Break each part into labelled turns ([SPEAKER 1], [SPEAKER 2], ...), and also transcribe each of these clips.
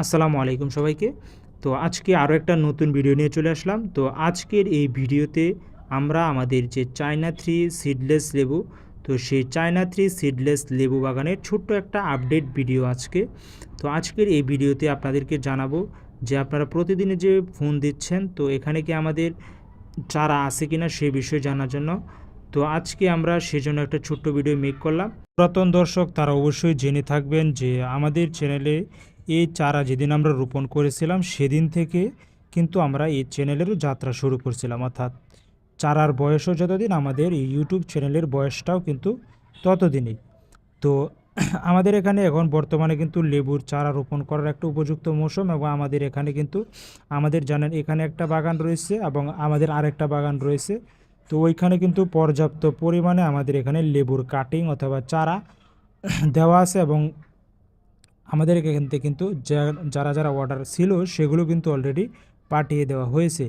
[SPEAKER 1] আসসালামু আলাইকুম সবাইকে। তো আজকে আরও একটা নতুন ভিডিও নিয়ে চলে আসলাম। তো আজকের এই ভিডিওতে আমরা আমাদের যে চায়না থ্রি সিডলেস লেবু, তো সেই চায়না থ্রি সিডলেস লেবু বাগানের ছোট্ট একটা আপডেট ভিডিও আজকে। তো আজকের এই ভিডিওতে আপনাদেরকে জানাবো যে আপনারা প্রতিদিনে যে ফোন দিচ্ছেন, তো এখানে কি আমাদের চারা আছে কিনা সেই বিষয়ে জানার জন্য তো আজকে আমরা সেজন্য একটা ছোট্ট ভিডিও মেক করলাম। পুরাতন দর্শক তারা অবশ্যই জেনে থাকবেন যে আমাদের চ্যানেলে এই চারা যেদিন আমরা রোপণ করেছিলাম সেদিন থেকে কিন্তু আমরা এই চ্যানেলেরও যাত্রা শুরু করছিলাম, অর্থাৎ চারার বয়সও যতদিন আমাদের এই ইউটিউব চ্যানেলের বয়সটাও কিন্তু ততদিনই। তো আমাদের এখানে এখন বর্তমানে কিন্তু লেবুর চারা রোপণ করার একটা উপযুক্ত মৌসুম, এবং আমাদের এখানে কিন্তু আমাদের জানেন এখানে একটা বাগান রয়েছে এবং আমাদের আরেকটা বাগান রয়েছে। তো ওইখানে কিন্তু পর্যাপ্ত পরিমাণে আমাদের এখানে লেবুর কাটিং অথবা চারা দেওয়া আছে, এবং আমাদের এখান থেকে কিন্তু যারা যারা অর্ডার ছিল সেগুলো কিন্তু অলরেডি পাঠিয়ে দেওয়া হয়েছে।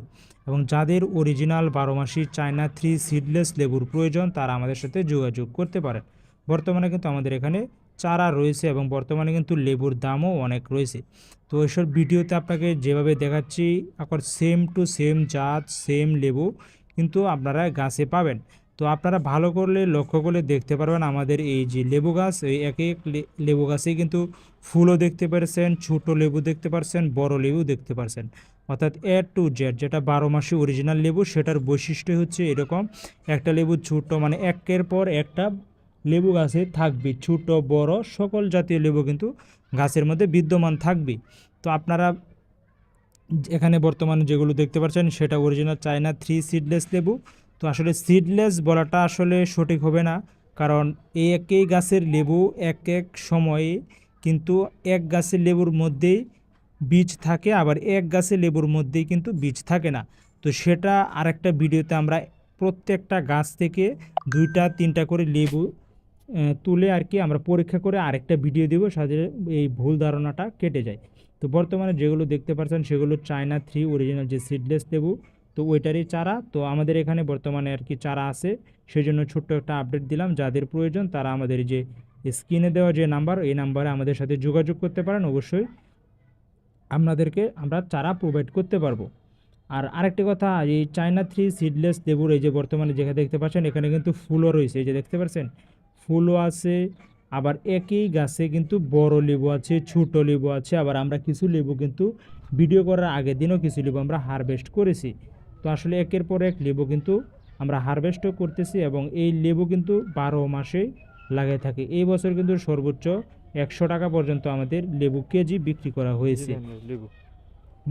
[SPEAKER 1] এবং যাদের অরিজিনাল 12 মাসি চায়না থ্রি সিডলেস লেবুর প্রয়োজন তারা আমাদের সাথে যোগাযোগ করতে পারেন। বর্তমানে কিন্তু আমাদের এখানে চারা রয়েছে এবং বর্তমানে কিন্তু লেবুর দামও অনেক রয়েছে। তো এইসব ভিডিওতে আপনাকে যেভাবে দেখাচ্ছি এখন সেম টু সেম জাত সেম লেবু কিন্তু আপনারা গাছে পাবেন। তো আপনারা ভালো করলে লক্ষ্য করলে দেখতে পারবেন আমাদের এই যে লেবু গাছ, এই এক এক লেবু গাছেই কিন্তু ফুলও দেখতে পারছেন, ছোট লেবু দেখতে পারছেন, বড় লেবু দেখতে পারছেন। অর্থাৎ এ টু জেড যেটা 12 মাসে অরিজিনাল লেবু সেটার বৈশিষ্ট্য হচ্ছে এরকম। একটা লেবু ছোট মানে একের পর একটা লেবু গাছে থাকবে, ছোট বড় সকল জাতীয় লেবু কিন্তু গাছের মধ্যে বিদ্যমান থাকবে। তো আপনারা এখানে বর্তমানে যেগুলো দেখতে পাচ্ছেন সেটা অরিজিনাল চায়না থ্রি সিডলেস লেবু। তো আসলে সিডলেস বলাটা আসলে সঠিক হবে না, কারণ এই একই গাছের লেবু এক এক সময়ে কিন্তু এক গাছের লেবুর মধ্যেই বীজ থাকে, আবার এক গাছের লেবুর মধ্যেই কিন্তু বীজ থাকে না। তো সেটা আরেকটা ভিডিওতে আমরা প্রত্যেকটা গাছ থেকে 2-3টা করে লেবু তুলে আর কি আমরা পরীক্ষা করে আরেকটা ভিডিও দেবো, সাথে এই ভুল ধারণাটা কেটে যায়। তো বর্তমানে যেগুলো দেখতে পাচ্ছেন সেগুলো চায়না থ্রি অরিজিনাল যে সিডলেস লেবু, তো ওইটারই চারা। তো আমাদের এখানে বর্তমানে আর কি চারা আছে, সেই জন্য ছোট্ট একটা আপডেট দিলাম। যাদের প্রয়োজন তারা আমাদের যে স্ক্রিনে দেওয়া যে নাম্বার, এই নাম্বারে আমাদের সাথে যোগাযোগ করতে পারেন। অবশ্যই আপনাদেরকে আমরা চারা প্রোভাইড করতে পারবো। আর আরেকটি কথা, এই চায়না থ্রি সিডলেস লেবুর এই যে বর্তমানে যেখানে দেখতে পাচ্ছেন এখানে কিন্তু ফুলও রয়েছে, এই যে দেখতে পাচ্ছেন ফুলও আছে। আবার একই গাছে কিন্তু বড় লেবু আছে, ছোট লেবু আছে, আবার আমরা কিছু লেবু কিন্তু ভিডিও করার আগের দিনও কিছু লেবু আমরা হারভেস্ট করেছি। তো আসলে একের পর এক লেবু কিন্তু আমরা হারভেস্টও করতেছি, এবং এই লেবু কিন্তু 12 মাসে লাগাই থাকে। এই বছর কিন্তু সর্বোচ্চ 100 টাকা পর্যন্ত আমাদের লেবু কেজি বিক্রি করা হয়েছে।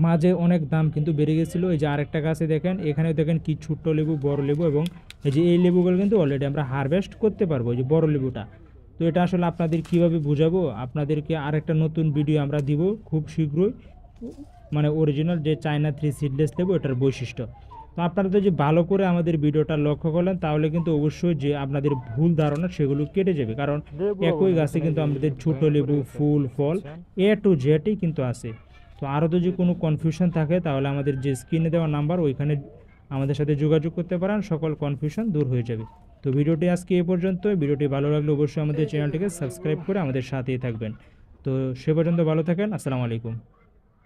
[SPEAKER 1] মাঝে অনেক দাম কিন্তু বেড়ে গেছিলো। এই যে আরেকটা গাছে দেখেন, এখানে দেখেন কি ছোট্ট লেবু, বড় লেবু, এবং এই যে এই লেবুগুলো কিন্তু অলরেডি আমরা হারভেস্ট করতে পারবো, এই যে বড় লেবুটা। তো এটা আসলে আপনাদের কিভাবে বুঝাবো, আপনাদেরকে আরেকটা নতুন ভিডিও আমরা দিব খুব শীঘ্রই, মানে অরিজিনাল যে চায়না থ্রি সিডলেস লেবু এটার বৈশিষ্ট্য। তো আপনারা তো যে ভালো করে আমাদের ভিডিওটা লক্ষ্য করলেন তাহলে কিন্তু অবশ্যই যে আপনাদের ভুল ধারণা সেগুলো কেটে যাবে, কারণ একই গাছে কিন্তু আমাদের ছোট লেবু, ফুল, ফল এ টু জেডই কিন্তু আছে। তো আরও যদি কোনো কনফিউশন থাকে তাহলে আমাদের যে স্ক্রিনে দেওয়া নাম্বার ওইখানে আমাদের সাথে যোগাযোগ করতে পারেন, সকল কনফিউশন দূর হয়ে যাবে। তো ভিডিওটি আজকে এ পর্যন্ত। ভিডিওটি ভালো লাগলে অবশ্যই আমাদের চ্যানেলটিকে সাবস্ক্রাইব করে আমাদের সাথেই থাকবেন। তো সে পর্যন্ত ভালো থাকেন। আসসালামু আলাইকুম।